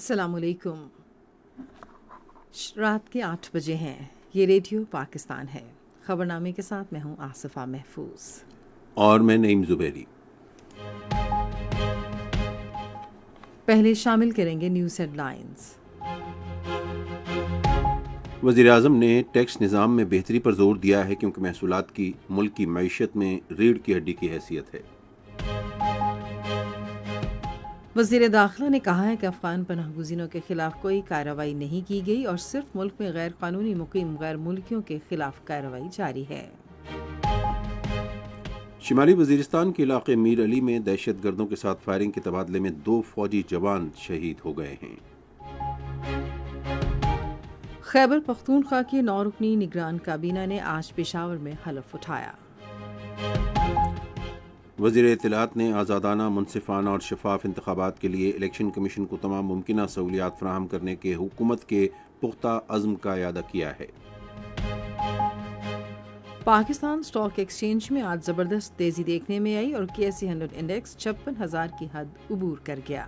السلام علیکم۔ رات کے 8 بجے ہیں۔ یہ ریڈیو پاکستان ہے۔ خبرنامے کے ساتھ میں ہوں آصفہ محفوظ اور میں نعیم زبیری۔ پہلے شامل کریں گے نیوز ہیڈ لائنز۔ وزیر اعظم نے ٹیکس نظام میں بہتری پر زور دیا ہے کیونکہ محصولات کی ملک کی معیشت میں ریڑھ کی ہڈی کی حیثیت ہے۔ وزیر داخلہ نے کہا ہے کہ افغان پناہ گزینوں کے خلاف کوئی کارروائی نہیں کی گئی اور صرف ملک میں غیر قانونی مقیم غیر ملکیوں کے خلاف کارروائی جاری ہے۔ شمالی وزیرستان کے علاقے میر علی میں دہشت گردوں کے ساتھ فائرنگ کے تبادلے میں 2 فوجی جوان شہید ہو گئے ہیں۔ خیبر پختونخوا کی 9 رکنی نگران کابینہ نے آج پشاور میں حلف اٹھایا۔ وزیر اطلاعات نے آزادانہ، منصفانہ اور شفاف انتخابات کے لیے الیکشن کمیشن کو تمام ممکنہ سہولیات فراہم کرنے کے حکومت کے پختہ عزم کا اعادہ کیا ہے۔ پاکستان اسٹاک ایکسچینج میں آج زبردست تیزی دیکھنے میں آئی اور KSE 100 انڈیکس 56,000 کی حد عبور کر گیا۔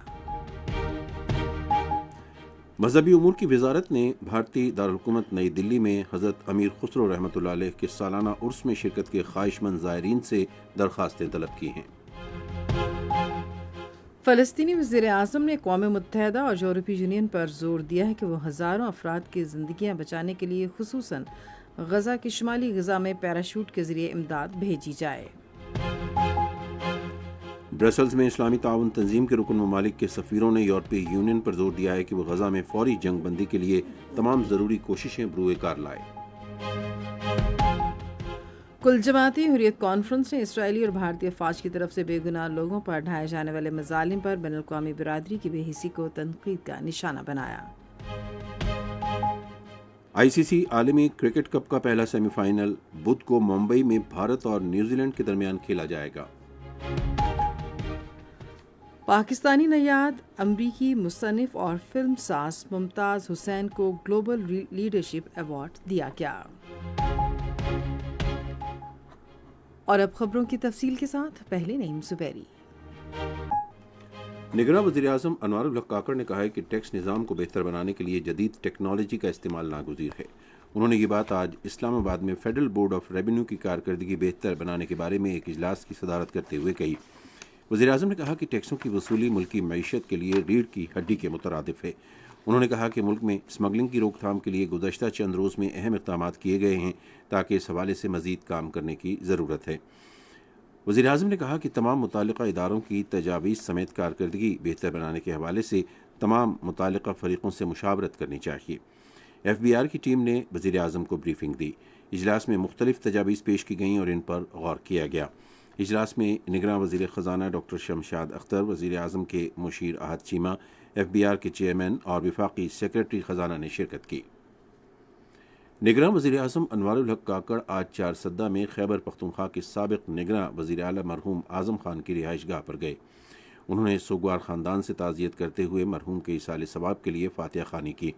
مذہبی امور کی وزارت نے بھارتی دارالحکومت نئی دلی میں حضرت امیر خسرو رحمۃ اللہ علیہ کے سالانہ عرس میں شرکت کے خواہش مند زائرین سے درخواستیں طلب کی ہیں۔ فلسطینی وزیر اعظم نے اقوام متحدہ اور یورپی یونین پر زور دیا ہے کہ وہ ہزاروں افراد کی زندگیاں بچانے کے لیے خصوصاً غزہ کی شمالی غزہ میں پیراشوٹ کے ذریعے امداد بھیجی جائے۔ برسلز میں اسلامی تعاون تنظیم کے رکن ممالک کے سفیروں نے یورپی یونین پر زور دیا ہے کہ وہ غزہ میں فوری جنگ بندی کے لیے تمام ضروری کوششیں بروئے کار لائے۔ کل جماعتی حریت کانفرنس نے اسرائیلی اور بھارتی افواج کی طرف سے بے گناہ لوگوں پر ڈھائے جانے والے مظالم پر بین الاقوامی برادری کی بے حسی کو تنقید کا نشانہ بنایا۔ ICC عالمی کرکٹ کپ کا پہلا سیمی فائنل بدھ کو ممبئی میں بھارت اور نیوزی لینڈ کے درمیان کھیلا جائے گا۔ پاکستانی نیاد امریکی مصنف اور فلم ساز ممتاز حسین کو گلوبل لیڈرشپ ایوارڈ دیا گیا۔ اور اب خبروں کی تفصیل کے ساتھ پہلے نعیم زبیری۔ نگراں وزیر اعظم انوار الحق کاکڑ نے کہا ہے کہ ٹیکس نظام کو بہتر بنانے کے لیے جدید ٹیکنالوجی کا استعمال ناگزیر ہے۔ انہوں نے یہ بات آج اسلام آباد میں فیڈرل بورڈ آف ریونیو کی کارکردگی بہتر بنانے کے بارے میں ایک اجلاس کی صدارت کرتے ہوئے کہی۔ وزیر اعظم نے کہا کہ ٹیکسوں کی وصولی ملکی معیشت کے لیے ریڑھ کی ہڈی کے مترادف ہے۔ انہوں نے کہا کہ ملک میں اسمگلنگ کی روک تھام کے لیے گزشتہ چند روز میں اہم اقدامات کیے گئے ہیں تاکہ اس حوالے سے مزید کام کرنے کی ضرورت ہے۔ وزیر اعظم نے کہا کہ تمام متعلقہ اداروں کی تجاویز سمیت کارکردگی بہتر بنانے کے حوالے سے تمام متعلقہ فریقوں سے مشاورت کرنی چاہیے۔ FBI کی ٹیم نے وزیر اعظم کو بریفنگ دی۔ اجلاس میں مختلف تجاویز پیش کی گئیں اور ان پر غور کیا گیا۔ اجلاس میں نگراں وزیر خزانہ ڈاکٹر شمشاد اختر، وزیر اعظم کے مشیر احد چیمہ، FBI کے چیئرمین اور وفاقی سیکرٹری خزانہ نے شرکت کی۔ نگراں وزیر اعظم انوار الحق کاکڑ آج چارسدہ میں خیبر پختونخوا کے سابق نگراں وزیر اعلیٰ مرحوم اعظم خان کی رہائش گاہ پر گئے۔ انہوں نے سوگوار خاندان سے تعزیت کرتے ہوئے مرحوم کے ایصال ثواب کے لیے فاتحہ خوانی کی۔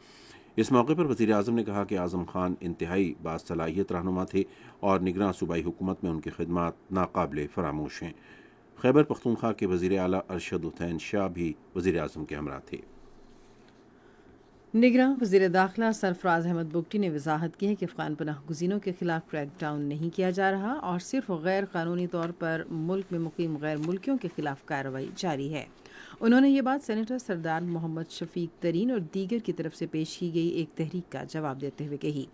اس موقع پر وزیر اعظم نے کہا کہ اعظم خان انتہائی باصلاحیت رہنما تھے اور نگراں صوبائی حکومت میں ان کی خدمات ناقابل فراموش ہیں۔ خیبر پختونخوا کے وزیر اعلیٰ ارشد حسین شاہ بھی وزیر اعظم کے ہمراہ تھے۔ نگراں وزیر داخلہ سرفراز احمد بگٹی نے وضاحت کی ہے کہ افغان پناہ گزینوں کے خلاف کریک ڈاؤن نہیں کیا جا رہا اور صرف غیر قانونی طور پر ملک میں مقیم غیر ملکیوں کے خلاف کارروائی جاری ہے۔ انہوں نے یہ بات سینیٹر سردار محمد شفیق ترین اور دیگر کی طرف سے پیش کی گئی ایک تحریک کا جواب دیتے ہوئے کہی۔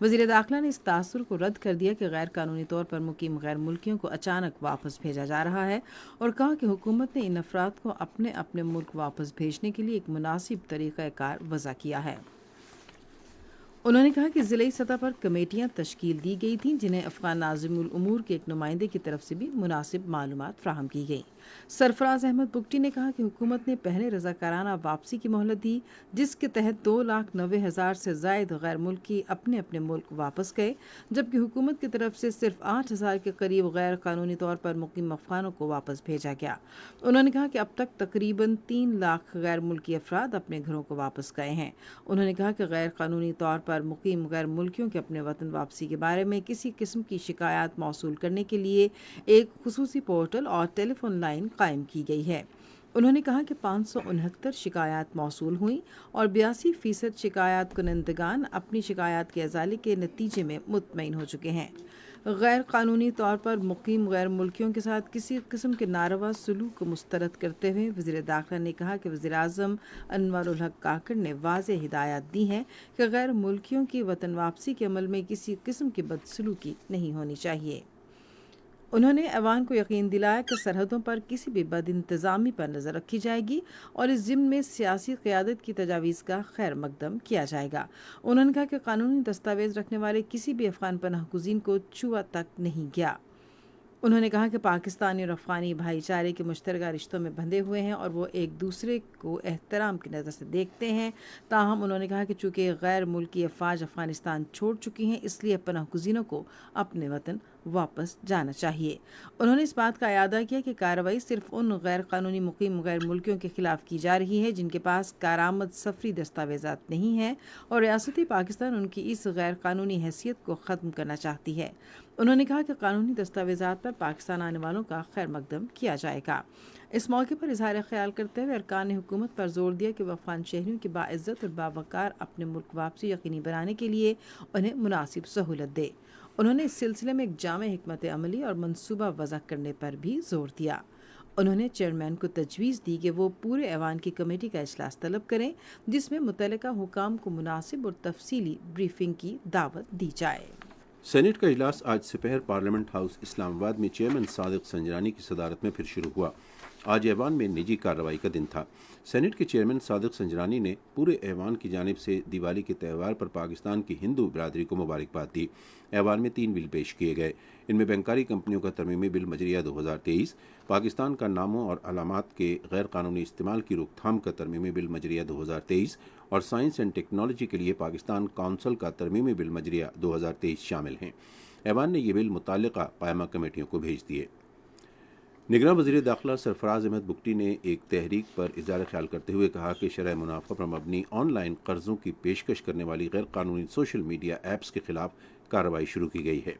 وزیر داخلہ نے اس تاثر کو رد کر دیا کہ غیر قانونی طور پر مقیم غیر ملکیوں کو اچانک واپس بھیجا جا رہا ہے اور کہا کہ حکومت نے ان افراد کو اپنے اپنے ملک واپس بھیجنے کے لیے ایک مناسب طریقہ کار وضع کیا ہے۔ انہوں نے کہا کہ ضلعی سطح پر کمیٹیاں تشکیل دی گئی تھیں جنہیں افغان ناظم الامور کے ایک نمائندے کی طرف سے بھی مناسب معلومات فراہم کی گئیں۔ سرفراز احمد بگٹی نے کہا کہ حکومت نے پہلے رضاکارانہ واپسی کی مہلت دی جس کے تحت 2,90,000 سے زائد غیر ملکی اپنے اپنے ملک واپس گئے، جبکہ حکومت کی طرف سے صرف 8,000 کے قریب غیر قانونی طور پر مقیم افغانوں کو واپس بھیجا گیا۔ انہوں نے کہا کہ اب تک تقریباً 3 لاکھ غیر ملکی افراد اپنے گھروں کو واپس گئے ہیں۔ انہوں نے کہا کہ غیر قانونی طور پر مقیم غیر ملکیوں کے اپنے وطن واپسی کے بارے میں کسی قسم کی شکایات موصول کرنے کے لیے ایک خصوصی پورٹل اور ٹیلی فون لائن قائم کی گئی ہے۔ انہوں نے کہا کہ 569 شکایات موصول ہوئیں اور 82% شکایات کنندگان اپنی شکایات کے ازالے کے نتیجے میں مطمئن ہو چکے ہیں۔ غیر قانونی طور پر مقیم غیر ملکیوں کے ساتھ کسی قسم کے ناروا سلوک کو مسترد کرتے ہوئے وزیر داخلہ نے کہا کہ وزیراعظم انور الحق کاکڑ نے واضح ہدایات دی ہیں کہ غیر ملکیوں کی وطن واپسی کے عمل میں کسی قسم کی بدسلوکی نہیں ہونی چاہیے۔ انہوں نے ایوان کو یقین دلایا کہ سرحدوں پر کسی بھی بد انتظامی پر نظر رکھی جائے گی اور اس ضمن میں سیاسی قیادت کی تجاویز کا خیر مقدم کیا جائے گا۔ انہوں نے کہا کہ قانونی دستاویز رکھنے والے کسی بھی افغان پناہ گزین کو چھوا تک نہیں گیا۔ انہوں نے کہا کہ پاکستانی اور افغانی بھائی چارے کے مشترکہ رشتوں میں بندھے ہوئے ہیں اور وہ ایک دوسرے کو احترام کی نظر سے دیکھتے ہیں۔ تاہم انہوں نے کہا کہ چونکہ غیر ملکی افواج افغانستان چھوڑ چکی ہیں، اس لیے پناہ گزینوں کو اپنے وطن واپس جانا چاہیے۔ انہوں نے اس بات کا اعادہ کیا کہ کارروائی صرف ان غیر قانونی مقیم غیر ملکیوں کے خلاف کی جا رہی ہے جن کے پاس کارآمد سفری دستاویزات نہیں ہیں اور ریاست پاکستان ان کی اس غیر قانونی حیثیت کو ختم کرنا چاہتی ہے۔ انہوں نے کہا کہ قانونی دستاویزات پر پاکستان آنے والوں کا خیر مقدم کیا جائے گا۔ اس موقع پر اظہار خیال کرتے ہوئے ارکان نے حکومت پر زور دیا کہ وہ افغان شہریوں کی باعزت اور باوقار اپنے ملک واپسی یقینی بنانے کے لیے انہیں مناسب سہولت دے۔ انہوں نے اس سلسلے میں ایک جامع حکمت عملی اور منصوبہ وضع کرنے پر بھی زور دیا۔ انہوں نے چیئرمین کو تجویز دی کہ وہ پورے ایوان کی کمیٹی کا اجلاس طلب کریں جس میں متعلقہ حکام کو مناسب اور تفصیلی بریفنگ کی دعوت دی جائے۔ سینیٹ کا اجلاس آج سپہر پارلیمنٹ ہاؤس اسلام آباد میں چیئرمین صادق سنجرانی کی صدارت میں پھر شروع ہوا۔ آج ایوان میں نجی کارروائی کا دن تھا۔ سینیٹ کے چیئرمین صادق سنجرانی نے پورے ایوان کی جانب سے دیوالی کے تہوار پر پاکستان کی ہندو برادری کو مبارکباد دی۔ ایوان میں 3 بل پیش کیے گئے۔ ان میں بینکاری کمپنیوں کا ترمیمی بل مجریہ 2023، پاکستان کا ناموں اور علامات کے غیر قانونی استعمال کی روک تھام کا ترمیمی بل مجریہ 2023 اور سائنس اینڈ ٹیکنالوجی کے لیے پاکستان کونسل کا ترمیمی بل مجریہ 2023 شامل ہیں۔ ایوان نے یہ بل متعلقہ قائمہ کمیٹیوں کو بھیج دیے۔ نگراں وزیر داخلہ سرفراز احمد بگٹی نے ایک تحریک پر اظہار خیال کرتے ہوئے کہا کہ شرح منافع پر مبنی آن لائن قرضوں کی پیشکش کرنے والی غیر قانونی سوشل میڈیا ایپس کے خلاف کارروائی شروع کی گئی ہے۔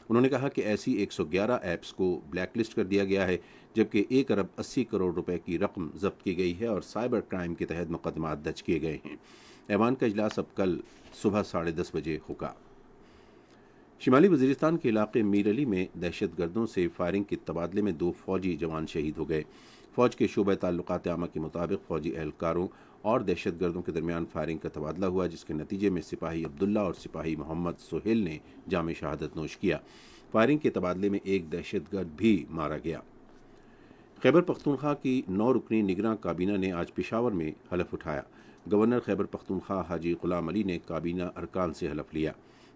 انہوں نے کہا کہ ایسی 111 ایپس کو بلیک لسٹ کر دیا گیا ہے جبکہ 1 ارب 80 کروڑ روپے کی رقم ضبط کی گئی ہے اور سائبر کرائم کے تحت مقدمات درج کیے گئے ہیں۔ ایوان کا اجلاس اب کل صبح 10:30 بجے ہوگا۔ شمالی وزیرستان کے علاقے میر علی میں دہشت گردوں سے فائرنگ کے تبادلے میں 2 فوجی جوان شہید ہو گئے۔ فوج کے شعبہ تعلقات عامہ کے مطابق فوجی اہلکاروں اور دہشت گردوں کے درمیان فائرنگ کا تبادلہ ہوا جس کے نتیجے میں سپاہی عبداللہ اور سپاہی محمد سہیل نے جام شہادت نوش کیا۔ فائرنگ کے تبادلے میں ایک دہشت گرد بھی مارا گیا۔ خیبر پختونخوا کی 9 رکنی نگراں کابینہ نے آج پشاور میں حلف اٹھایا۔ گورنر خیبر پختونخوا حاجی غلام علی نے کابینہ ارکان سے حلف لیا۔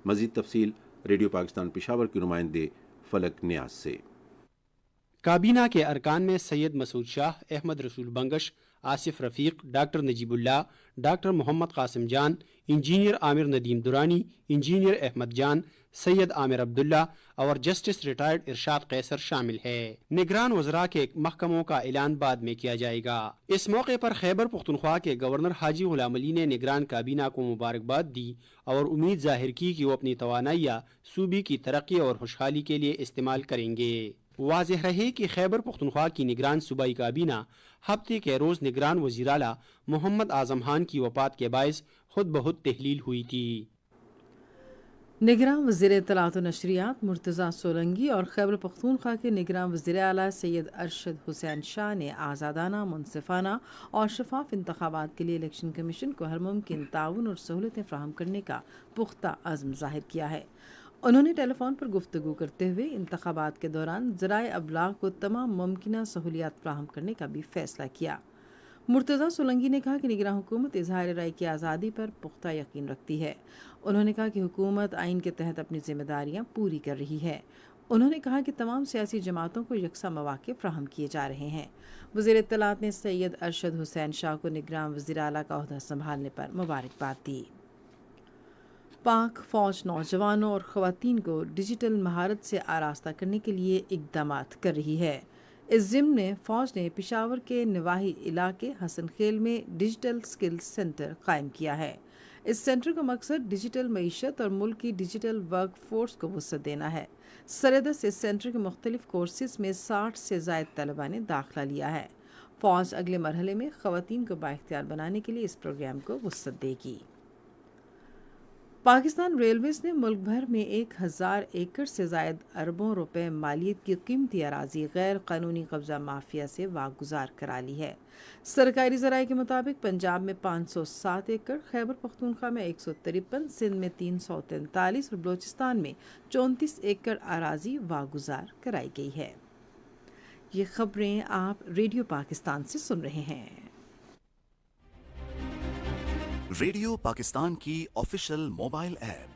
مزید تفصیل ریڈیو پاکستان پشاور کے نمائندے فلک نیاز سے۔ کابینہ کے ارکان میں سید مسعود شاہ، احمد رسول بنگش، آصف رفیق، ڈاکٹر نجیب اللہ، ڈاکٹر محمد قاسم جان، انجینئر عامر ندیم دورانی، انجینئر احمد جان، سید عامر عبداللہ اور جسٹس ریٹائرڈ ارشاد قیصر شامل ہے۔ نگران وزراء کے محکموں کا اعلان بعد میں کیا جائے گا۔ اس موقع پر خیبر پختونخوا کے گورنر حاجی غلام علی نے نگران کابینہ کو مبارکباد دی اور امید ظاہر کی کہ وہ اپنی توانائیاں صوبے کی ترقی اور خوشحالی کے لیے استعمال کریں گے۔ واضح رہے کہ خیبر پختونخوا کی نگران صوبائی کابینہ ہفتے کے روز نگران وزیر اعلیٰ محمد اعظم خان کی وفات کے باعث خود بخود تحلیل ہوئی تھی۔ نگراں وزیر اطلاعات و نشریات مرتضیٰ سولنگی اور خیبر پختونخوا کے نگراں وزیر اعلیٰ سید ارشد حسین شاہ نے آزادانہ، منصفانہ اور شفاف انتخابات کے لیے الیکشن کمیشن کو ہر ممکن تعاون اور سہولتیں فراہم کرنے کا پختہ عزم ظاہر کیا ہے۔ انہوں نے ٹیلی فون پر گفتگو کرتے ہوئے انتخابات کے دوران ذرائع ابلاغ کو تمام ممکنہ سہولیات فراہم کرنے کا بھی فیصلہ کیا۔ مرتضیٰ سولنگی نے کہا کہ نگراں حکومت اظہار رائے کی آزادی پر پختہ یقین رکھتی ہے۔ انہوں نے کہا کہ حکومت آئین کے تحت اپنی ذمہ داریاں پوری کر رہی ہے۔ انہوں نے کہا کہ تمام سیاسی جماعتوں کو یکساں مواقع فراہم کیے جا رہے ہیں۔ وزیر اطلاعات نے سید ارشد حسین شاہ کو نگراں وزیر اعلیٰ کا عہدہ سنبھالنے پر مبارکباد دی۔ پاک فوج نوجوانوں اور خواتین کو ڈیجیٹل مہارت سے آراستہ کرنے کے لیے اقدامات کر رہی ہے۔ اس ضمن میں فوج نے پشاور کے نواحی علاقے حسن خیل میں ڈیجیٹل سکلز سینٹر قائم کیا ہے۔ اس سینٹر کا مقصد ڈیجیٹل معیشت اور ملک کی ڈیجیٹل ورک فورس کو وسعت دینا ہے۔ سرحدت اس سینٹر کے مختلف کورسز میں 60 سے زائد طلباء نے داخلہ لیا ہے۔ فوج اگلے مرحلے میں خواتین کو بااختیار بنانے کے لیے اس پروگرام کو وسعت دے گی۔ پاکستان ریلویز نے ملک بھر میں 1000 ایکڑ سے زائد اربوں روپے مالیت کی قیمتی اراضی غیر قانونی قبضہ مافیا سے واگزار کرا لی ہے۔ سرکاری ذرائع کے مطابق پنجاب میں 507 ایکڑ، خیبر پختونخوا میں 153، سندھ میں 343 اور بلوچستان میں 34 ایکڑ اراضی واگزار کرائی گئی ہے۔ یہ خبریں آپ ریڈیو پاکستان سے سن رہے ہیں۔ ریڈیو پاکستان کی آفیشیل موبائل ایپ،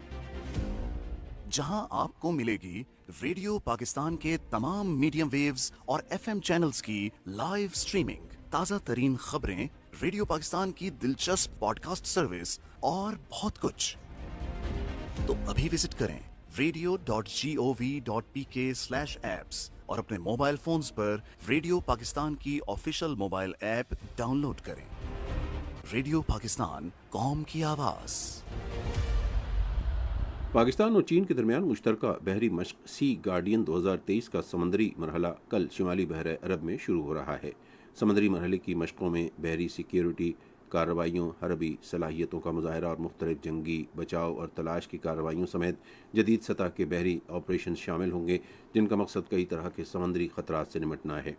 جہاں آپ کو ملے گی ریڈیو پاکستان کے تمام میڈیم ویوز اور ایف ایم چینلز کی لائیو سٹریمنگ، تازہ ترین خبریں، ریڈیو پاکستان کی دلچسپ پوڈ کاسٹ سروس اور بہت کچھ۔ تو ابھی وزٹ کریں radio.gov.pk/apps اور اپنے موبائل فونز پر ریڈیو پاکستان کی official mobile app download کریں۔ ریڈیو پاکستان، قوم کی آواز۔ پاکستان اور چین کے درمیان مشترکہ بحری مشق سی گارڈین 2023 کا سمندری مرحلہ کل شمالی بحر عرب میں شروع ہو رہا ہے۔ سمندری مرحلے کی مشقوں میں بحری سیکیورٹی کارروائیوں، حربی صلاحیتوں کا مظاہرہ اور مختلف جنگی بچاؤ اور تلاش کی کارروائیوں سمیت جدید سطح کے بحری آپریشن شامل ہوں گے، جن کا مقصد کئی طرح کے سمندری خطرات سے نمٹنا ہے۔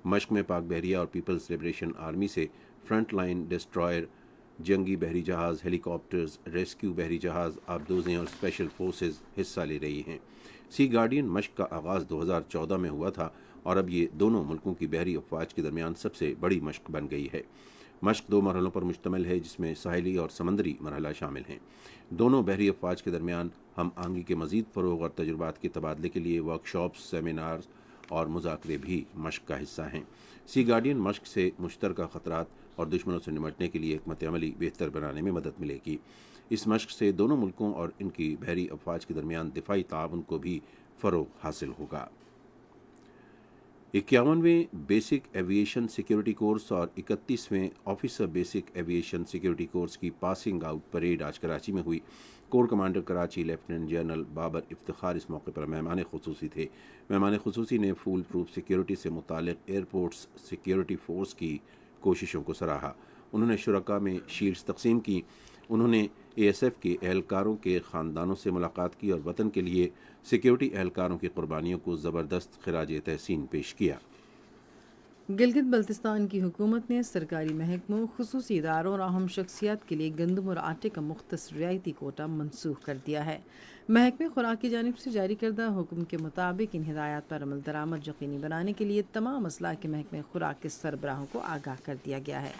مشق میں پاک بحریہ اور پیپلز لبریشن آرمی سے فرنٹ لائن ڈسٹرائر، جنگی بحری جہاز، ہیلی کاپٹرز، ریسکیو بحری جہاز، آبدوزیں اور اسپیشل فورسز حصہ لے رہی ہیں۔ سی گارڈین مشق کا آغاز 2014 میں ہوا تھا اور اب یہ دونوں ملکوں کی بحری افواج کے درمیان سب سے بڑی مشق بن گئی ہے۔ مشق 2 مرحلوں پر مشتمل ہے، جس میں ساحلی اور سمندری مرحلہ شامل ہیں۔ دونوں بحری افواج کے درمیان ہم آہنگی کے مزید فروغ اور تجربات کے تبادلے کے لیے ورکشاپس، سیمینار اور مذاکرے بھی مشق کا حصہ ہیں۔ سی گارڈین مشق سے مشترکہ خطرات اور دشمنوں سے نمٹنے کے لیے حکمت عملی بہتر بنانے میں مدد ملے گی۔ اس مشق سے دونوں ملکوں اور ان کی بحری افواج کے درمیان دفاعی تعاون کو بھی فروغ حاصل ہوگا۔ 51ویں بیسک ایویشن سیکیورٹی کورس اور 31ویں officer basic aviation security course کی پاسنگ آؤٹ پریڈ آج کراچی میں ہوئی۔ Corps commander Karachi lieutenant general Babar Iftikhar اس موقع پر مہمان خصوصی تھے۔ مہمان خصوصی نے فول پروف سیکیورٹی سے متعلق ایئرپورٹس سیکیورٹی فورس کی کوششوں کو سراہا۔ انہوں نے شرکاء میں شیلڈز تقسیم کی۔ انہوں نے اے ایس ایف کے اہلکاروں کے خاندانوں سے ملاقات کی اور وطن کے لیے سیکیورٹی اہلکاروں کی قربانیوں کو زبردست خراج تحسین پیش کیا۔ گلگت بلتستان کی حکومت نے سرکاری محکموں، خصوصی اداروں اور اہم شخصیات کے لیے گندم اور آٹے کا مختص رعایتی کوٹا منسوخ کر دیا ہے۔ محکمہ خوراک کی جانب سے جاری کردہ حکم کے مطابق ان ہدایات پر عمل درآمد یقینی بنانے کے لیے تمام اضلاع کے محکمہ خوراک کے سربراہوں کو آگاہ کر دیا گیا ہے۔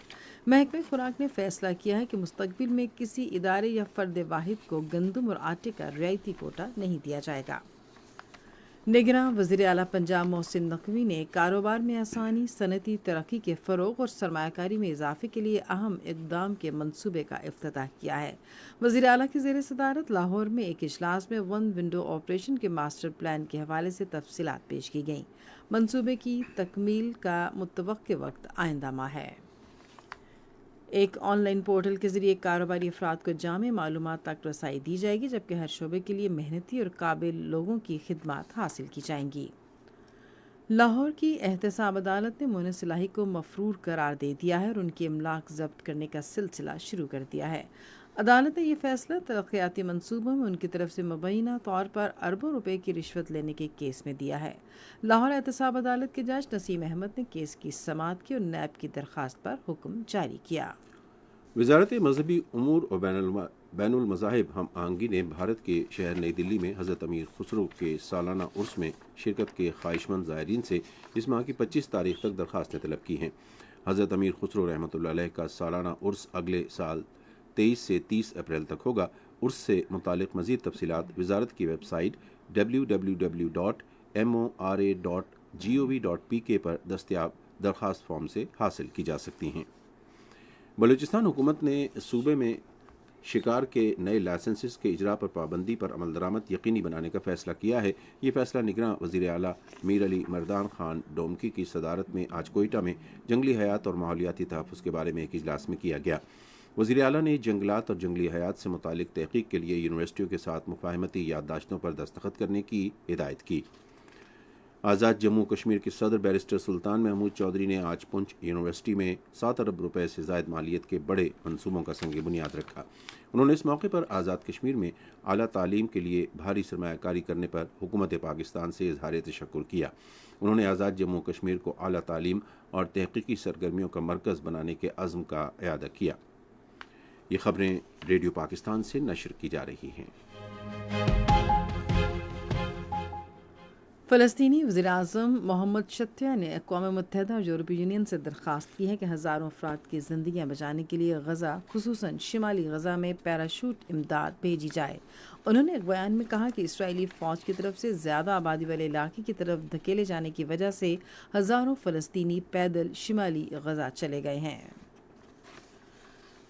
محکمہ خوراک نے فیصلہ کیا ہے کہ مستقبل میں کسی ادارے یا فرد واحد کو گندم اور آٹے کا رعایتی کوٹا نہیں دیا جائے گا۔ نگراں وزیر اعلیٰ پنجاب محسن نقوی نے کاروبار میں آسانی، صنعتی ترقی کے فروغ اور سرمایہ کاری میں اضافے کے لیے اہم اقدام کے منصوبے کا افتتاح کیا ہے۔ وزیر اعلیٰ کی زیر صدارت لاہور میں ایک اجلاس میں ون ونڈو آپریشن کے ماسٹر پلان کے حوالے سے تفصیلات پیش کی گئیں۔ منصوبے کی تکمیل کا متوقع وقت آئندہ ماہ ہے۔ ایک آن لائن پورٹل کے ذریعے کاروباری افراد کو جامع معلومات تک رسائی دی جائے گی، جبکہ ہر شعبے کے لیے محنتی اور قابل لوگوں کی خدمات حاصل کی جائیں گی۔ لاہور کی احتساب عدالت نے معین صلاحی کو مفرور قرار دے دیا ہے اور ان کی املاک ضبط کرنے کا سلسلہ شروع کر دیا ہے۔ عدالت نے یہ فیصلہ ترقیاتی منصوبوں میں ان کی طرف سے مبینہ طور پر اربوں روپے کی رشوت لینے کے کیس میں دیا ہے۔ لاہور احتساب عدالت کے جج نسیم احمد نے کیس کی سماعت کی اور نیب کی درخواست پر حکم جاری کیا۔ وزارت مذہبی امور اور بین المذاہب ہم آہنگی نے بھارت کے شہر نئی دلی میں حضرت امیر خسرو کے سالانہ عرس میں شرکت کے خواہش مند زائرین سے اس ماہ کی 25 تاریخ تک درخواستیں طلب کی ہیں۔ حضرت امیر خسرو رحمۃ اللہ علیہ کا سالانہ عرس اگلے سال 23 سے 30 اپریل تک ہوگا۔ عرس سے متعلق مزید تفصیلات وزارت کی ویب سائٹ www.mora.gov.pk پر دستیاب درخواست فارم سے حاصل کی جا سکتی ہیں۔ بلوچستان حکومت نے صوبے میں شکار کے نئے لائسنسز کے اجرا پر پابندی پر عمل درآمد یقینی بنانے کا فیصلہ کیا ہے۔ یہ فیصلہ نگراں وزیر اعلیٰ میر علی مردان خان ڈومکی کی صدارت میں آج کوئٹہ میں جنگلی حیات اور ماحولیاتی تحفظ کے بارے میں ایک اجلاس میں کیا گیا۔ وزیر اعلیٰ نے جنگلات اور جنگلی حیات سے متعلق تحقیق کے لیے یونیورسٹیوں کے ساتھ مفاہمتی یادداشتوں پر دستخط کرنے کی ہدایت کی۔ آزاد جموں کشمیر کے صدر بیرسٹر سلطان محمود چودھری نے آج پنچ یونیورسٹی میں 7 ارب روپے سے زائد مالیت کے بڑے منصوبوں کا سنگ بنیاد رکھا۔ انہوں نے اس موقع پر آزاد کشمیر میں اعلیٰ تعلیم کے لیے بھاری سرمایہ کاری کرنے پر حکومت پاکستان سے اظہار تشکر کیا۔ انہوں نے آزاد جموں کشمیر کو اعلیٰ تعلیم اور تحقیقی سرگرمیوں کا مرکز بنانے کے عزم کا اعادہ کیا۔ یہ خبریں ریڈیو پاکستان سے نشر کی جا رہی ہیں۔ فلسطینی وزیراعظم محمد شتیہ نے اقوام متحدہ اور یورپی یونین سے درخواست کی ہے کہ ہزاروں افراد کی زندگیاں بچانے کے لیے غزہ خصوصاً شمالی غزہ میں پیراشوٹ امداد بھیجی جائے۔ انہوں نے ایک بیان میں کہا کہ اسرائیلی فوج کی طرف سے زیادہ آبادی والے علاقے کی طرف دھکیلے جانے کی وجہ سے ہزاروں فلسطینی پیدل شمالی غزہ چلے گئے ہیں۔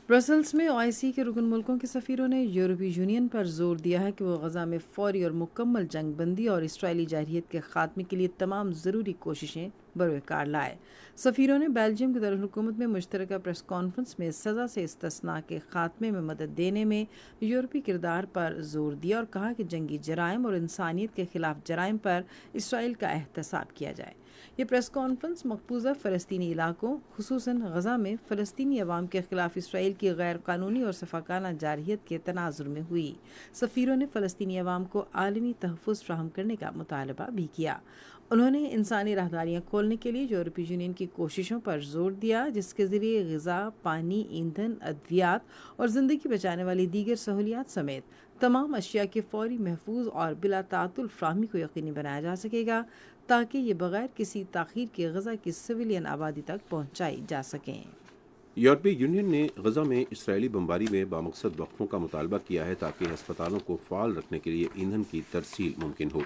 برسلز میں OIC کے رکن ملکوں کے سفیروں نے یورپی یونین پر زور دیا ہے کہ وہ غزہ میں فوری اور مکمل جنگ بندی اور اسرائیلی جارحیت کے خاتمے کے لیے تمام ضروری کوششیں بروئے کار لائے۔ سفیروں نے بیلجیم کے دارالحکومت میں مشترکہ پریس کانفرنس میں سزا سے استثناء کے خاتمے میں مدد دینے میں یورپی کردار پر زور دیا اور کہا کہ جنگی جرائم اور انسانیت کے خلاف جرائم پر اسرائیل کا احتساب کیا جائے۔ یہ پریس کانفرنس مقبوضہ فلسطینی علاقوں خصوصاً غزہ میں فلسطینی عوام کے خلاف اسرائیل کی غیر قانونی اور سفاکانہ جارحیت کے تناظر میں ہوئی۔ سفیروں نے فلسطینی عوام کو عالمی تحفظ فراہم کرنے کا مطالبہ بھی کیا۔ انہوں نے انسانی راہداریاں کھولنے کے لیے یورپی یونین کی کوششوں پر زور دیا جس کے ذریعے غذا، پانی، ایندھن، ادویات اور زندگی بچانے والی دیگر سہولیات سمیت تمام اشیاء کی فوری، محفوظ اور بلا تعطل فراہمی کو یقینی بنایا جا سکے گا تاکہ یہ بغیر کسی تاخیر کے غزہ کی سویلین آبادی تک پہنچائی جا سکیں۔ یورپی یونین نے غزہ میں اسرائیلی بمباری میں بامقصد وقفوں کا مطالبہ کیا ہے تاکہ ہسپتالوں کو فعال رکھنے کے لیے ایندھن کی ترسیل ممکن ہو۔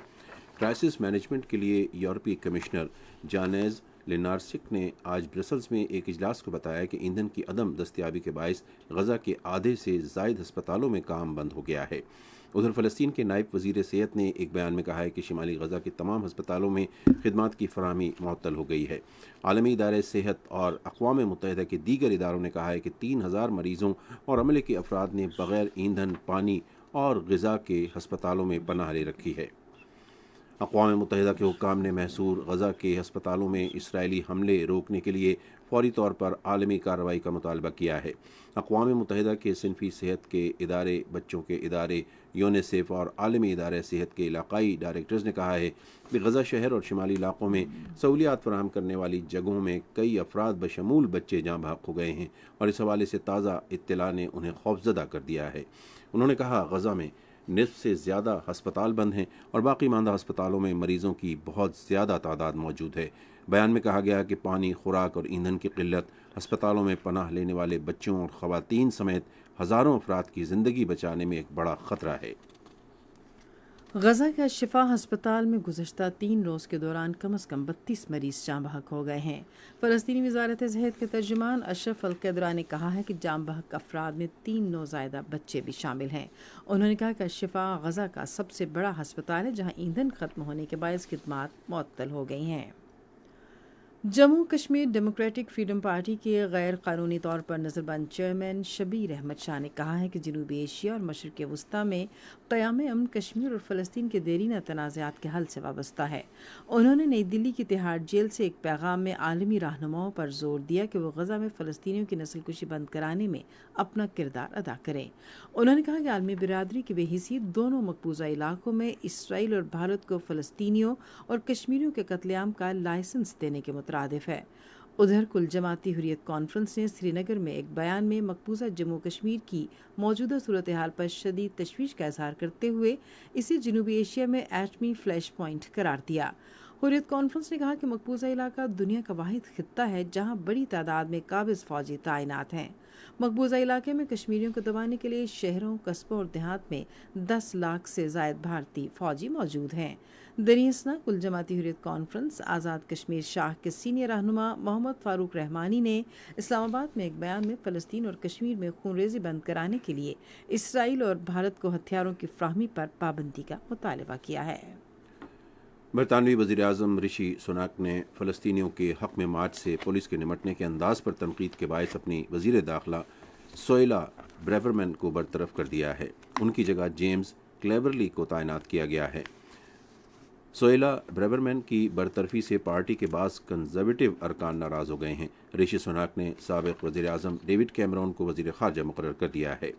کرائسس مینجمنٹ کے لیے یورپی کمشنر جانیز لینارسک نے آج برسلز میں ایک اجلاس کو بتایا کہ ایندھن کی عدم دستیابی کے باعث غزہ کے آدھے سے زائد ہسپتالوں میں کام بند ہو گیا ہے۔ ادھر فلسطین کے نائب وزیر صحت نے ایک بیان میں کہا ہے کہ شمالی غزہ کے تمام ہسپتالوں میں خدمات کی فراہمی معطل ہو گئی ہے۔ عالمی ادارہ صحت اور اقوام متحدہ کے دیگر اداروں نے کہا ہے کہ 3000 مریضوں اور عملے کے افراد نے بغیر ایندھن، پانی اور غذا کے ہسپتالوں میں پناہ لے رکھی ہے۔ اقوام متحدہ کے حکام نے محصور غزہ کے ہسپتالوں میں اسرائیلی حملے روکنے کے لیے فوری طور پر عالمی کارروائی کا مطالبہ کیا ہے۔ اقوام متحدہ کے صنفی صحت کے ادارے، بچوں کے ادارے، یونیسیف اور عالمی ادارہ صحت کے علاقائی ڈائریکٹرز نے کہا ہے کہ غزہ شہر اور شمالی علاقوں میں سہولیات فراہم کرنے والی جگہوں میں کئی افراد بشمول بچے جاں بحق ہو گئے ہیں اور اس حوالے سے تازہ اطلاع نے انہیں خوفزدہ کر دیا ہے۔ انہوں نے کہا غزہ میں نصف سے زیادہ ہسپتال بند ہیں اور باقی ماندہ ہسپتالوں میں مریضوں کی بہت زیادہ تعداد موجود ہے۔ بیان میں کہا گیا کہ پانی، خوراک اور ایندھن کی قلت ہسپتالوں میں پناہ لینے والے بچوں اور خواتین سمیت ہزاروں افراد کی زندگی بچانے میں ایک بڑا خطرہ ہے۔ غزہ کے شفا ہسپتال میں گزشتہ 3 روز کے دوران کم از کم 32 مریض جاں بحق ہو گئے ہیں۔ فلسطینی وزارت صحت کے ترجمان اشرف القدرہ نے کہا ہے کہ جاں بحق افراد میں 3 نوزائیدہ بچے بھی شامل ہیں۔ انہوں نے کہا کہ شفا غزہ کا سب سے بڑا ہسپتال ہے جہاں ایندھن ختم ہونے کے باعث خدمات معطل ہو گئی ہیں۔ Jammu Kashmir democratic freedom party کے غیر قانونی طور پر نظربند چیئرمین شبیر احمد شاہ نے کہا ہے کہ جنوبی ایشیا اور مشرق وسطیٰ میں قیام امن کشمیر اور فلسطین کے دیرینہ تنازعات کے حل سے وابستہ ہے۔ انہوں نے نئی دلی کی تہاڑ جیل سے ایک پیغام میں عالمی رہنماؤں پر زور دیا کہ وہ غزہ میں فلسطینیوں کی نسل کشی بند کرانے میں اپنا کردار ادا کریں۔ انہوں نے کہا کہ عالمی برادری کی بے حیثیت دونوں مقبوضہ علاقوں میں اسرائیل اور بھارت کو فلسطینیوں اور کشمیریوں کے قتل عام کا لائسنس دینے کے مترادف ہے۔ ادھر کل جماعتی حریت کانفرنس نے سری نگر میں ایک بیان میں مقبوضہ جموں کشمیر کی موجودہ صورتحال پر شدید تشویش کا اظہار کرتے ہوئے اسے جنوبی ایشیا میں ایٹمی فلیش پوائنٹ قرار دیا۔ حریت کانفرنس نے کہا کہ مقبوضہ علاقہ دنیا کا واحد خطہ ہے جہاں بڑی تعداد میں قابض فوجی تعینات ہیں۔ مقبوضہ علاقے میں کشمیریوں کو دبانے کے لیے شہروں، قصبوں اور دیہات میں 10 لاکھ سے زائد بھارتی فوجی موجود ہیں۔ دریاسنا کل جماعتی حریت کانفرنس آزاد کشمیر شاہ کے سینئر رہنما محمد فاروق رحمانی نے اسلام آباد میں ایک بیان میں فلسطین اور کشمیر میں خون ریزی بند کرانے کے لیے اسرائیل اور بھارت کو ہتھیاروں کی فراہمی پر پابندی کا مطالبہ کیا ہے۔ برطانوی وزیر اعظم رشی سناک نے فلسطینیوں کے حق میں مارچ سے پولیس کے نمٹنے کے انداز پر تنقید کے باعث اپنی وزیر داخلہ سوئیلا بریورمن کو برطرف کر دیا ہے۔ ان کی جگہ جیمز کلیورلی کو تعینات کیا گیا ہے۔ سویلا بریورمین کی برطرفی سے پارٹی کے بعض کنزرویٹو ارکان ناراض ہو گئے ہیں۔ رشی سناک نے سابق وزیر اعظم ڈیوڈ کیمرون کو وزیر خارجہ مقرر کر دیا ہے۔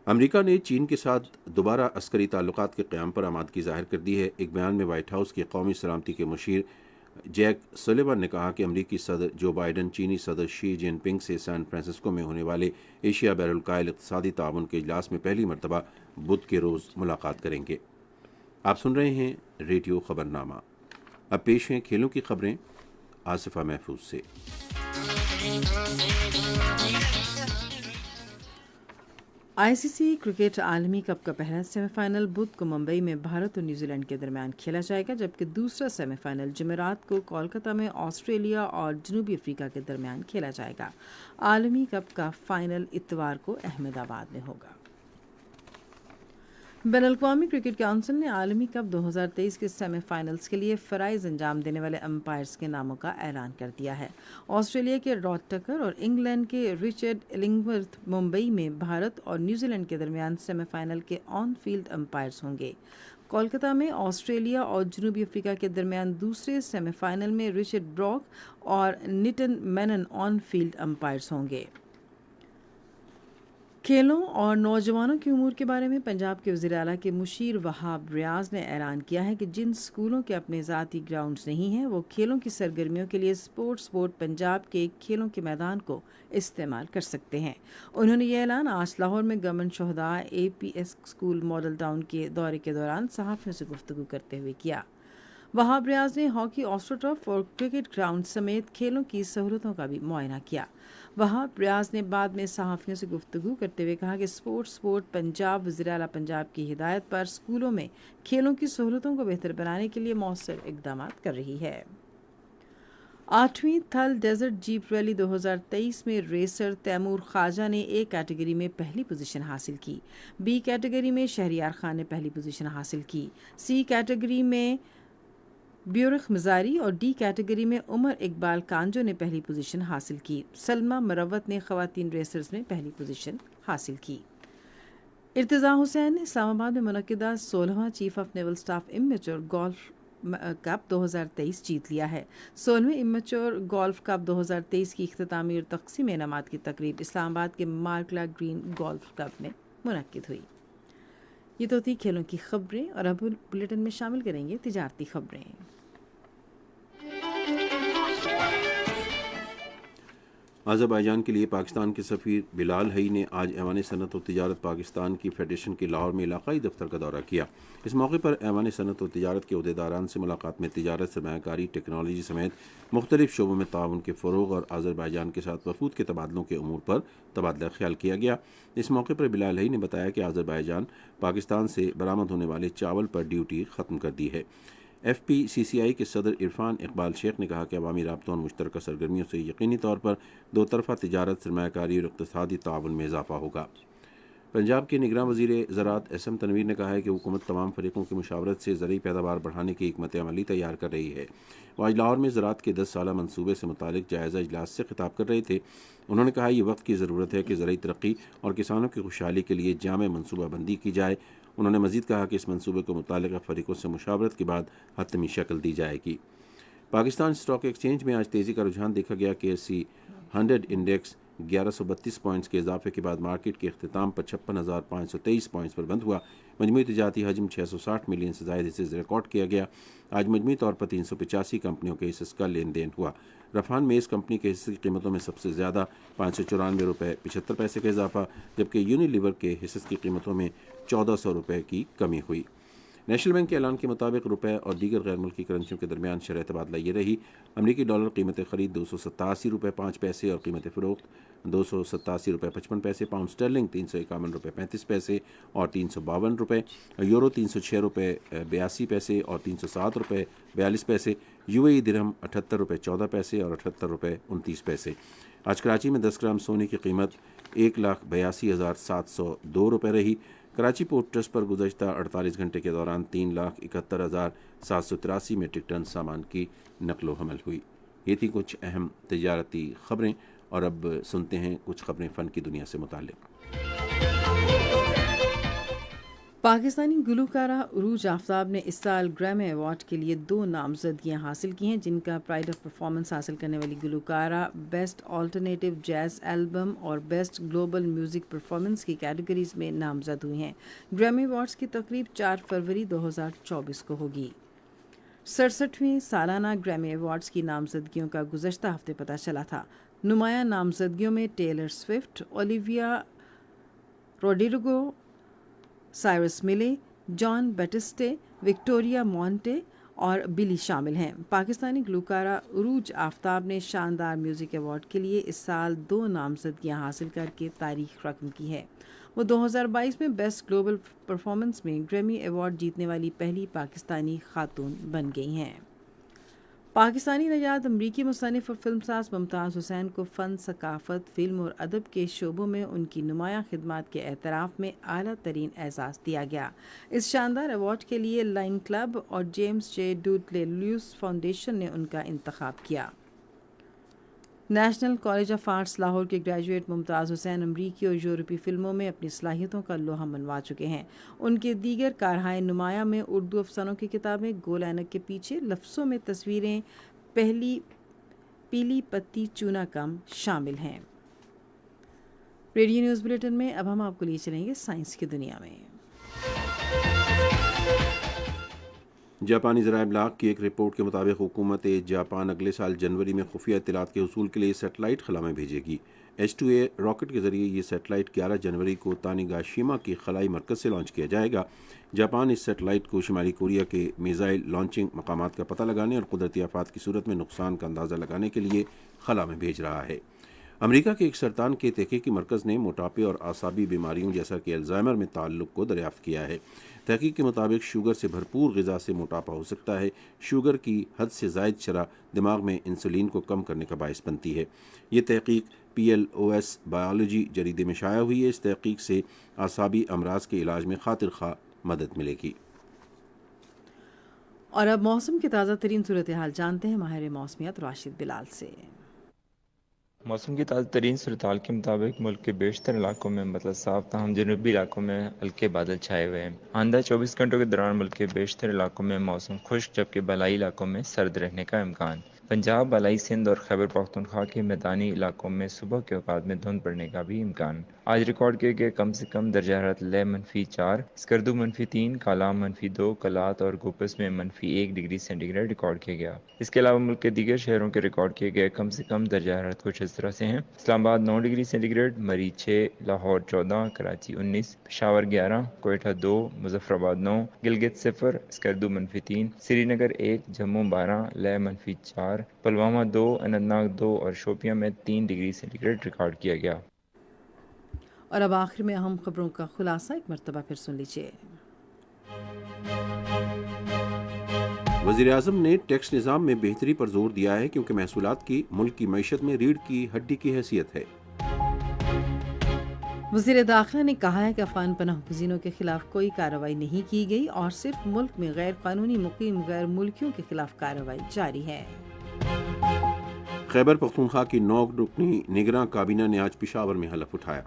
امریکہ نے چین کے ساتھ دوبارہ عسکری تعلقات کے قیام پر آمادگی ظاہر کر دی ہے۔ ایک بیان میں وائٹ ہاؤس کے قومی سلامتی کے مشیر جیک سلیون نے کہا کہ امریکی صدر جو بائیڈن چینی صدر شی جن پنگ سے سان فرانسسکو میں ہونے والے ایشیا بحر الکاہل اقتصادی تعاون کے اجلاس میں پہلی مرتبہ بدھ کے روز ملاقات کریں گے۔ آپ سن رہے ہیں ریڈیو خبرنامہ۔ اب پیش ہیں کھیلوں کی خبریں آصفہ محفوظ سے۔ آئی سی سی کرکٹ عالمی کپ کا پہلا سیمی فائنل بدھ کو ممبئی میں بھارت اور نیوزی لینڈ کے درمیان کھیلا جائے گا، جبکہ دوسرا سیمی فائنل جمعرات کو کولکتہ میں آسٹریلیا اور جنوبی افریقہ کے درمیان کھیلا جائے گا۔ عالمی کپ کا فائنل اتوار کو احمد آباد میں ہوگا۔ بین الاقوامی کرکٹ کونسل نے عالمی کپ 2023 کے سیمی فائنلز کے لیے فرائض انجام دینے والے امپائرز کے ناموں کا اعلان کر دیا ہے۔ آسٹریلیا کے راڈ ٹکر اور انگلینڈ کے رچرڈ النگورتھ ممبئی میں بھارت اور نیوزی لینڈ کے درمیان سیمی فائنل کے آن فیلڈ امپائرز ہوں گے۔ کولکتہ میں آسٹریلیا اور جنوبی افریقہ کے درمیان دوسرے سیمی فائنل میں رچرڈ براک اور نیٹن مینن آن فیلڈ امپائرز ہوں گے۔ کھیلوں اور نوجوانوں کے امور کے بارے میں پنجاب کے وزیر اعلیٰ کے مشیر وہاب ریاض نے اعلان کیا ہے کہ جن اسکولوں کے اپنے ذاتی گراؤنڈز نہیں ہیں وہ کھیلوں کی سرگرمیوں کے لیے اسپورٹس بورڈ پنجاب کے کھیلوں کے میدان کو استعمال کر سکتے ہیں۔ انہوں نے یہ اعلان آج لاہور میں گورنمنٹ شہداء A P S school model town کے دورے کے دوران صحافیوں سے گفتگو کرتے ہوئے کیا۔ وہاب ریاض نے ہاکی آسٹرو ٹرف اور کرکٹ گراؤنڈ سمیت کھیلوں کی سہولتوں کا بھی معائنہ کیا۔ وہاب ریاض نے بعد میں صحافیوں سے گفتگو کرتے ہوئے کہا کہ اسپورٹس بورڈ پنجاب وزیر اعلیٰ پنجاب کی ہدایت پر اسکولوں میں کھیلوں کی سہولتوں کو بہتر بنانے کے لیے مؤثر اقدامات کر رہی ہے۔ 8ویں تھل ڈیزرٹ جیپ ریلی 2023 میں ریسر تیمور خواجہ نے اے کیٹیگری میں پہلی پوزیشن حاصل کی، بی کیٹیگری میں شہریار خان نے پہلی پوزیشن حاصل کی، سی کیٹیگری میں بیورخ مزاری اور ڈی کیٹیگری میں عمر اقبال کانجو نے پہلی پوزیشن حاصل کی۔ سلمہ مروت نے خواتین ریسرز میں پہلی پوزیشن حاصل کی۔ ارتضیٰ حسین نے اسلام آباد میں منعقدہ 16واں chief of naval staff amateur golf cup 2023 جیت لیا ہے۔ 16ویں امیچور گولف کپ 2023 کی اختتامی اور تقسیم انعامات کی تقریب اسلام آباد کے مارکلا گرین گولف کلب میں منعقد ہوئی۔ یہ تو تھی کھیلوں کی خبریں، اور اب بلیٹن میں شامل کریں گے تجارتی خبریں۔ آذربائیجان کے لیے پاکستان کے سفیر بلال حی نے آج ایوان صنعت و تجارت پاکستان کی فیڈریشن کے لاہور میں علاقائی دفتر کا دورہ کیا۔ اس موقع پر ایوان صنعت و تجارت کے عہدیداران سے ملاقات میں تجارت، سرمایہ کاری، ٹیکنالوجی سمیت مختلف شعبوں میں تعاون کے فروغ اور آذربائیجان کے ساتھ وفود کے تبادلوں کے امور پر تبادلہ خیال کیا گیا۔ اس موقع پر بلال حی نے بتایا کہ آذربائیجان پاکستان سے برآمد ہونے والے چاول پر ڈیوٹی ختم کر دی ہے۔ ایف پی سی سی آئی کے صدر عرفان اقبال شیخ نے کہا کہ عوامی رابطوں اور مشترکہ سرگرمیوں سے یقینی طور پر دو طرفہ تجارت، سرمایہ کاری اور اقتصادی تعاون میں اضافہ ہوگا۔ پنجاب کے نگراں وزیر زراعت احسن تنویر نے کہا ہے کہ حکومت تمام فریقوں کی مشاورت سے زرعی پیداوار بڑھانے کی حکمت عملی تیار کر رہی ہے۔ وہ آج لاہور میں زراعت کے 10 سالہ منصوبے سے متعلق جائزہ اجلاس سے خطاب کر رہے تھے۔ انہوں نے کہا یہ وقت کی ضرورت ہے کہ زرعی ترقی اور کسانوں کی خوشحالی کے لیے جامع منصوبہ بندی کی جائے۔ انہوں نے مزید کہا کہ اس منصوبے کو متعلقہ فریقوں سے مشاورت کے بعد حتمی شکل دی جائے گی۔ پاکستان اسٹاک ایکسچینج میں آج تیزی کا رجحان دیکھا گیا کہ KSE 100 انڈیکس 1132 پوائنٹس کے اضافے کے بعد مارکیٹ کے اختتام پر 56,523 پوائنٹس پر بند ہوا۔ مجموعی تجارتی حجم 660 ملین سے زائد حصے ریکارڈ کیا گیا۔ آج مجموعی طور پر 385 کمپنیوں کے حصص کا لین دین ہوا۔ رفان میں اس کمپنی کے حصے کی قیمتوں میں سب سے زیادہ 594 روپے 75 پیسے کا اضافہ، جبکہ یونیلیور کے حصص کی قیمتوں میں 1400 روپے کی کمی ہوئی۔ نیشنل بینک کے اعلان کے مطابق روپے اور دیگر غیر ملکی کرنسیوں کے درمیان شرح تبادلہ یہ رہی: امریکی ڈالر قیمت خرید 287 روپے 5 پیسے اور قیمت فروخت 287 روپے 55 پیسے، پاؤنڈ اسٹرلنگ 351 روپے 35 پیسے اور 352 روپے، یورو 306 روپے 82 پیسے اور 307 روپے 42 پیسے، UAE درہم 78 روپے 14 پیسے اور 78 روپے 29 پیسے۔ آج کراچی میں 10 گرام سونے کی قیمت 1,82,702 روپے رہی۔ کراچی پورٹ ٹرسٹ پر گزشتہ 48 گھنٹے کے دوران 3,71,783 میٹرک ٹن سامان کی نقل و حمل ہوئی۔ یہ تھی کچھ اہم تجارتی خبریں، اور اب سنتے ہیں کچھ خبریں فن کی دنیا سے متعلق۔ پاکستانی گلوکارہ عروج آفتاب نے اس سال گریمی ایوارڈ کے لیے 2 نامزدگیاں حاصل کی ہیں، جن کا پرائڈ آف پرفارمنس حاصل کرنے والی گلوکارہ بیسٹ آلٹرنیٹو جیز البم اور بیسٹ گلوبل میوزک پرفارمنس کی کیٹیگریز میں نامزد ہوئی ہیں۔ گریمی ایوارڈز کی تقریب 4 فروری 2024 کو ہوگی۔ 67ویں سالانہ گریمی ایوارڈز کی نامزدگیوں کا گزشتہ ہفتے پتہ چلا تھا۔ نمایاں نامزدگیوں میں Taylor Swift, Olivia Rodrigo, Cyrus ملے، جان بیٹسٹے، وکٹوریا مونٹے اور بلی شامل ہیں۔ پاکستانی گلوکارہ عروج آفتاب نے شاندار میوزک ایوارڈ کے لیے اس سال 2 نامزدگیاں حاصل کر کے تاریخ رقم کی ہے۔ وہ 2022 میں بیسٹ گلوبل پرفارمنس میں گریمی ایوارڈ جیتنے والی پہلی پاکستانی خاتون بن گئی ہیں۔ پاکستانی نژاد امریکی مصنف اور فلم ساز ممتاز حسین کو فن، ثقافت، فلم اور ادب کے شعبوں میں ان کی نمایاں خدمات کے اعتراف میں اعلیٰ ترین اعزاز دیا گیا۔ اس شاندار ایوارڈ کے لیے لائن کلب اور جیمز جے ڈوڈلے لیوس فاؤنڈیشن نے ان کا انتخاب کیا۔ National college of arts Lahore کے گریجویٹ ممتاز حسین امریکی اور یورپی فلموں میں اپنی صلاحیتوں کا لوہا منوا چکے ہیں۔ ان کے دیگر کارہائے نمایاں میں اردو افسانوں کی کتابیں گول اینک کے پیچھے، لفظوں میں تصویریں، پیلی پتی چونا کم شامل ہیں۔ ریڈیو نیوز بلیٹن میں اب ہم آپ کو لیے چلیں گے سائنس کی دنیا میں۔ جاپانی ذرائع ابلاغ کی ایک رپورٹ کے مطابق حکومت جاپان اگلے سال جنوری میں خفیہ اطلاعات کے حصول کے لیے سیٹلائٹ خلا میں بھیجے گی۔ H2A راکٹ کے ذریعے یہ سیٹلائٹ 11 جنوری کو تانیگاشیما کے خلائی مرکز سے لانچ کیا جائے گا۔ جاپان اس سیٹلائٹ کو شمالی کوریا کے میزائل لانچنگ مقامات کا پتہ لگانے اور قدرتی آفات کی صورت میں نقصان کا اندازہ لگانے کے لیے خلا میں بھیج رہا ہے۔ امریکہ کے ایک سرطان کے تحقیقی مرکز نے موٹاپے اور اعصابی بیماریوں جیسا کہ الزائمر میں تعلق کو دریافت کیا ہے۔ تحقیق کے مطابق شوگر سے بھرپور غذا سے موٹاپا ہو سکتا ہے۔ شوگر کی حد سے زائد شرح دماغ میں انسولین کو کم کرنے کا باعث بنتی ہے۔ یہ تحقیق PLOS بایولوجی جریدے میں شائع ہوئی ہے۔ اس تحقیق سے اعصابی امراض کے علاج میں خاطر خواہ مدد ملے گی۔ اور اب موسم کی تازہ ترین صورتحال جانتے ہیں ماہر موسمیات راشد بلال سے۔ موسم کی تازہ ترین صورتحال کے مطابق ملک کے بیشتر علاقوں میں مطلب صاف تاہم جنوبی علاقوں میں ہلکے بادل چھائے ہوئے ہیں۔ آئندہ 24 گھنٹوں کے دوران ملک کے بیشتر علاقوں میں موسم خشک جبکہ بالائی علاقوں میں سرد رہنے کا امکان۔ پنجاب، بالائی سندھ اور خیبر پختونخوا کے میدانی علاقوں میں صبح کے اوقات میں دھند پڑنے کا بھی امکان۔ آج ریکارڈ کیے گئے کم سے کم درجہ حرارت لے -4، اسکردو -3، کالام -2، کلات اور گوپس میں -1 ڈگری سینٹی گریڈ ریکارڈ کیا گیا۔ اس کے علاوہ ملک کے دیگر شہروں کے ریکارڈ کیے گئے کم سے کم درجہ حرارت کچھ اس طرح سے ہیں: اسلام آباد 9 ڈگری سینٹی گریڈ، مری 6، لاہور 14، کراچی 19، پشاور 11، کوئٹہ 2، مظفر آباد 9، گلگت 0، اسکردو -3، سری نگر 1، جموں 12، لے -4، پلوامہ 2، اننت ناگ 2 اور شوپیاں میں 3 ڈگری سینٹی گریڈ ریکارڈ کیا گیا۔ اور اب آخر میں اہم خبروں کا خلاصہ ایک مرتبہ پھر سن لیجیے۔ وزیر اعظم نے ٹیکس نظام میں بہتری پر زور دیا ہے کیونکہ محصولات کی ملک کی معیشت میں ریڑھ کی ہڈی کی حیثیت ہے۔ وزیر داخلہ نے کہا ہے کہ افغان پناہ گزینوں کے خلاف کوئی کارروائی نہیں کی گئی اور صرف ملک میں غیر قانونی مقیم غیر ملکیوں کے خلاف کارروائی جاری ہے۔ خیبر پختونخوا کی 9 رکنی نگراں کابینہ نے آج پشاور میں حلف اٹھایا۔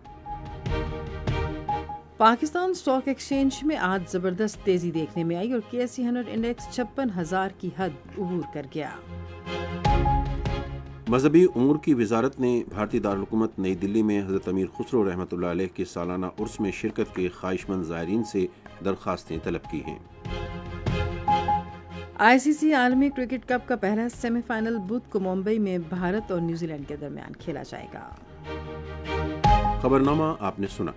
پاکستان اسٹاک ایکسچینج میں آج زبردست تیزی دیکھنے میں آئی اور KSE 100 انڈیکس 56,000 کی حد عبور کر گیا۔ مذہبی امور کی وزارت نے بھارتی دارالحکومت نئی دلی میں حضرت امیر خسرو رحمۃ اللہ علیہ کے سالانہ عرس میں شرکت کے خواہش مند زائرین سے درخواستیں طلب کی ہیں۔ ICC عالمی کرکٹ کپ کا پہلا سیمی فائنل بدھ کو ممبئی میں بھارت اور نیوزی لینڈ کے درمیان کھیلا جائے گا۔ خبرنامہ آپ نے سنا۔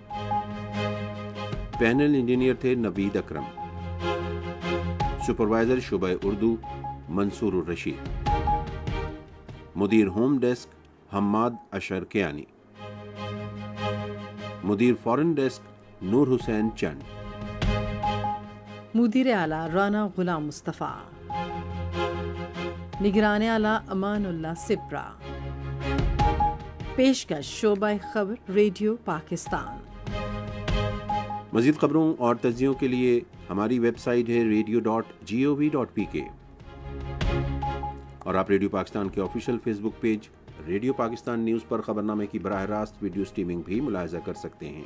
پینل انجینئر تھے نوید اکرم، سپروائزر شعبہ اردو منصور الرشید، مدیر ہوم ڈیسک حماد اشر کیانی، مدیر فورن ڈیسک نور حسین چند، مدیر اعلیٰ رانا غلام مصطفیٰ، نگران اعلیٰ امان اللہ سپرا۔ پیشکش شعبہ خبر ریڈیو پاکستان۔ مزید خبروں اور تجزیوں کے لیے ہماری ویب سائٹ ہے radio.gov.pk اور آپ ریڈیو پاکستان کے آفیشیل فیس بک پیج ریڈیو پاکستان نیوز پر خبرنامے کی براہ راست ویڈیو سٹریمنگ بھی ملاحظہ کر سکتے ہیں۔